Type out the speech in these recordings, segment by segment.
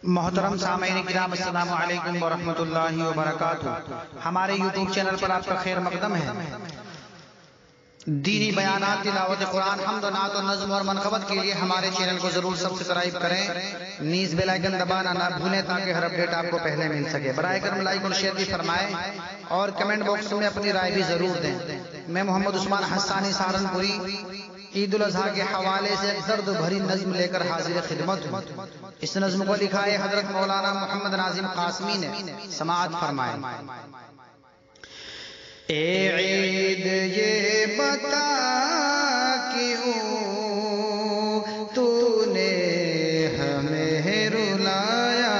محترم سامعین کرام، السلام علیکم ورحمۃ اللہ وبرکاتہ۔ ہمارے یوٹیوب چینل پر آپ کا خیر مقدم ہے۔ دینی بیانات، تلاوت قرآن، حمد و نعت و نظم اور منقبت کے لیے ہمارے چینل کو ضرور سبسکرائب کریں، نیز بیل آئیکن دبانا نہ بھولیں تاکہ ہر اپڈیٹ آپ کو پہلے مل سکے۔ براہ کرم لائک اور شیئر بھی فرمائیں اور کمنٹ باکس میں اپنی رائے بھی ضرور دیں۔ میں محمد عثمان حسانی سہارنپوری عید الاضحیٰ کے حوالے سے درد بھری نظم لے کر حاضر خدمت ہوں۔ اس نظم کو لکھا ہے حضرت مولانا محمد ناظم قاسمی نے، سماعت فرمائیں۔ اے عید یہ بتا کیوں تو نے ہمیں رلایا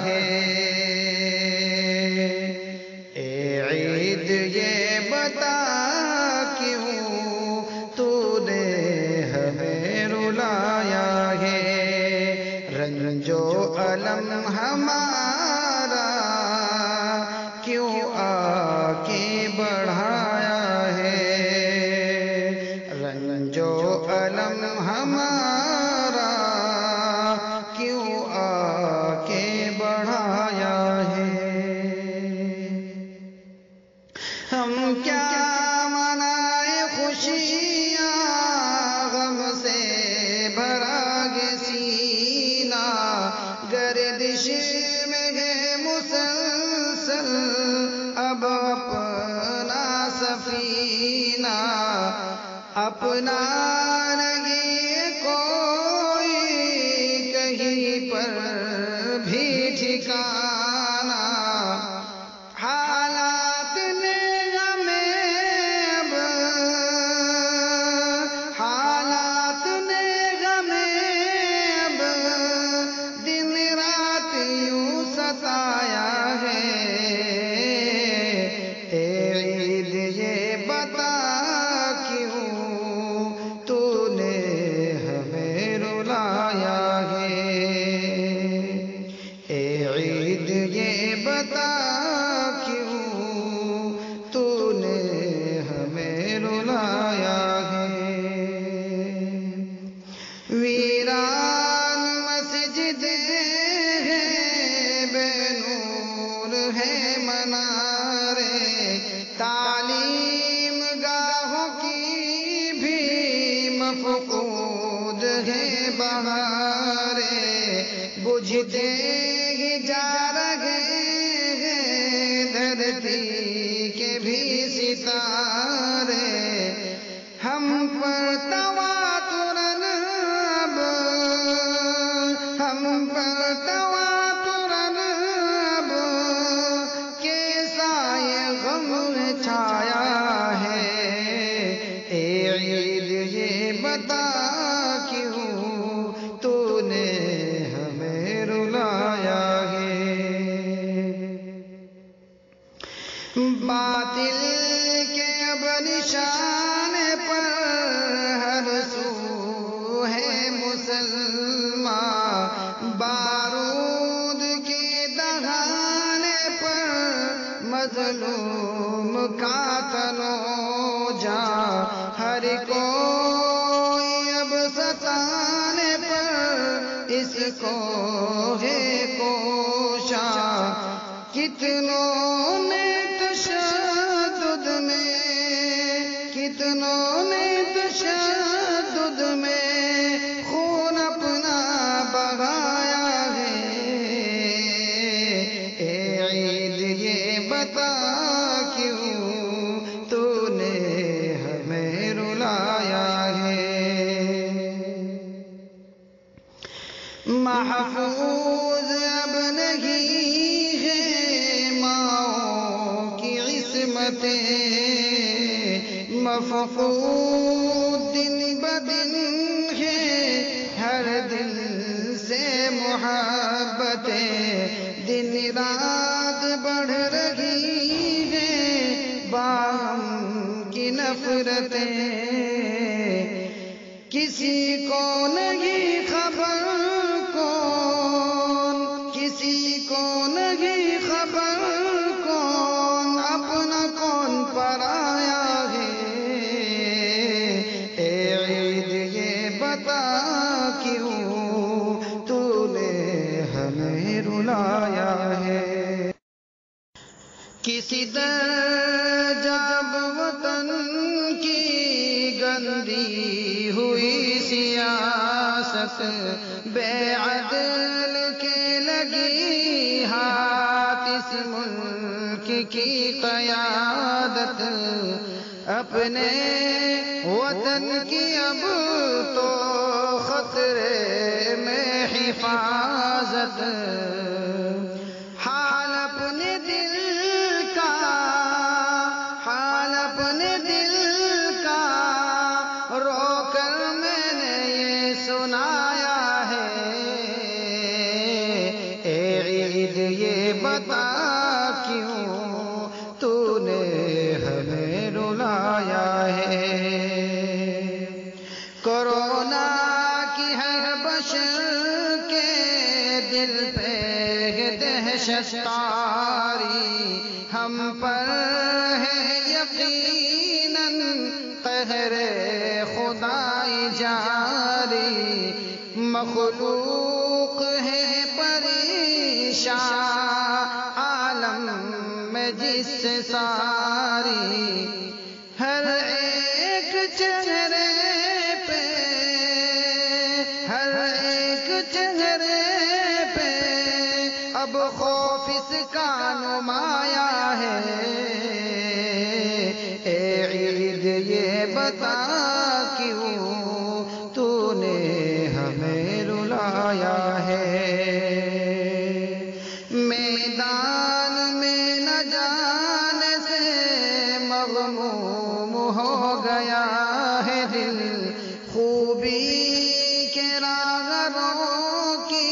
ہے، اے عید یہ بتا کیوں تو نے ہمیں رلایا ہے، رنج و الم ہمارا کیوں آ کے بڑھایا ہے، رنج و الم ہمارا کیوں آ کے بڑھایا ہے، ہم کیا منائے خوشیاں غم سے بھرا گے سینہ، گردش میں ہے مسلسل اب اپنا سفینہ، اپنا نہیں کوئی کہیں پر بھی ٹھکانہ، حالات نے ہمیں اب، حالات نے ہمیں اب دن رات یوں ستایا ہے، اے عید یہ بتا کیوں تو نے ہمیں رلایا ہے، اے عید یہ بتا کیوں تو نے ہمیں رلایا ہے، ویران مسجد ہے بے نور ہے منارے، تعلیم گاہوں کی بھی مفقود ہے بہارے، بجھتے ہی جا رہے ہیں دھرتی کے بھی ستارے، ہم پر تواترن اب، ہم پر تواترن اب کیسا یہ غم چھایا ہے، اے عید یہ بتا کیوں تو نے ہمیں رلایا ہے، باطل کے اب نشان پر ہر سو ہے مسلمان، بارود کے دہانے پر مظلوم کا تنو جا، ہر کوئی اب ستانے پر اس کو ہے کوشاں، کتنوں نے تشدد میں، کتنوں نے تشدد میں خون اپنا بہایا ہے، اے عید یہ بتا کیوں تو نے ہمیں رلایا ہے، محفوظ اب نہیں ہے ماؤں کی عصمتیں، مفقود دن بدن ہے ہر دل سے محبتیں، دن رات بڑھ رہی ہے باہم کی نفرتیں، کسی کو نہیں خبر کون، کسی کو نہیں خبر کون اپنا کون پرایا ہے، اے عید یہ بتا کیوں تو نے ہمیں رلایا ہے۔ کسی در جب وطن کی گندی ہوئی سیاست، بے عدل کے لگی ہاتھ اس ملک کی قیادت، اپنے وطن کی اب تو خطرے میں حفاظت، حال اپنے دل کا رو کر میں نے یہ سنایا ہے۔ اے عید یہ بتا کیوں تو نے ہمیں رلایا ہے۔ کورونا کی ہر بشر کے دل پہ دہشت طاری، ہم پر ہے یقیناً قہر خدائی جاری، مخلوق ہے پریشان عالم میں جس سے ساری، ہر ایک چہرے پہ اب خوف اس کا نمایاں ہے۔ اے عید یہ بتا کیوں تو نے ہمیں رلایا ہے۔ میدان میں نہ جانے سے مغموم ہو گیا ہے دل، خوبی کے راہبوں کی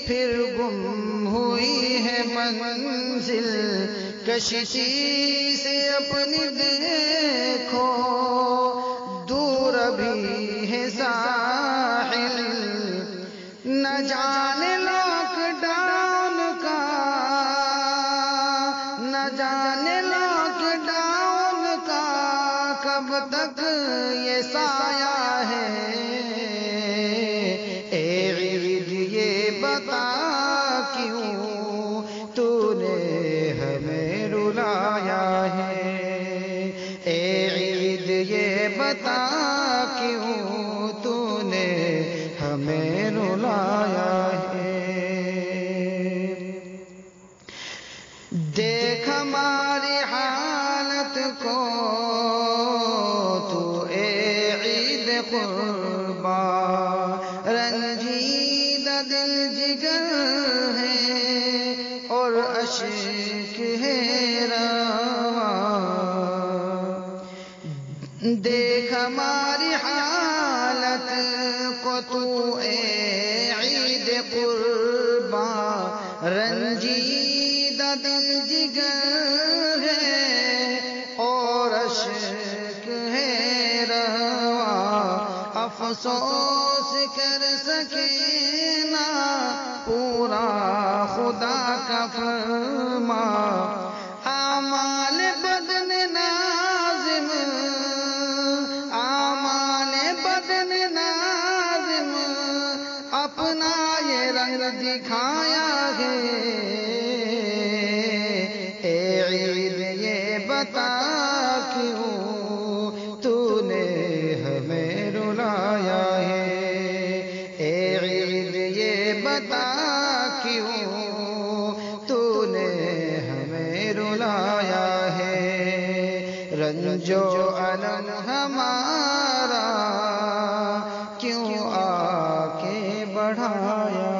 پھر گم ہوئی ہے منزل، کشتی سے اپنی دیکھو دور بھی ہے ساحل، نہ جانے لاک ڈاؤن کا کب تک یہ سایہ ہے۔ اے عید یہ بتا کیوں تو نے ہمیں رلایا ہے۔ اے عید یہ بتا کیوں تو نے ہمیں رلایا ہے۔ دیکھ ہماری حالت کو تو اے عید قربا، رنجیدہ دل جگر ہے اور اشک ہے رواں، دیکھ ہماری حالت کو تو اے عید قربا، رنجیدہ دل جگر ہے اور اشک ہے رواں، افسوس کر سکے نا پورا خدا کا فرما، اعمال بدن نازم اپنا یہ رنگ دکھایا ہے۔ اے عید یہ بتا کیوں تو نے ہمیں رلایا ہے۔ اے عید یہ بتا کیوں تو نے ہمیں رلایا ہے۔ رنج و الم ہمارا کیوں آ کے بڑھایا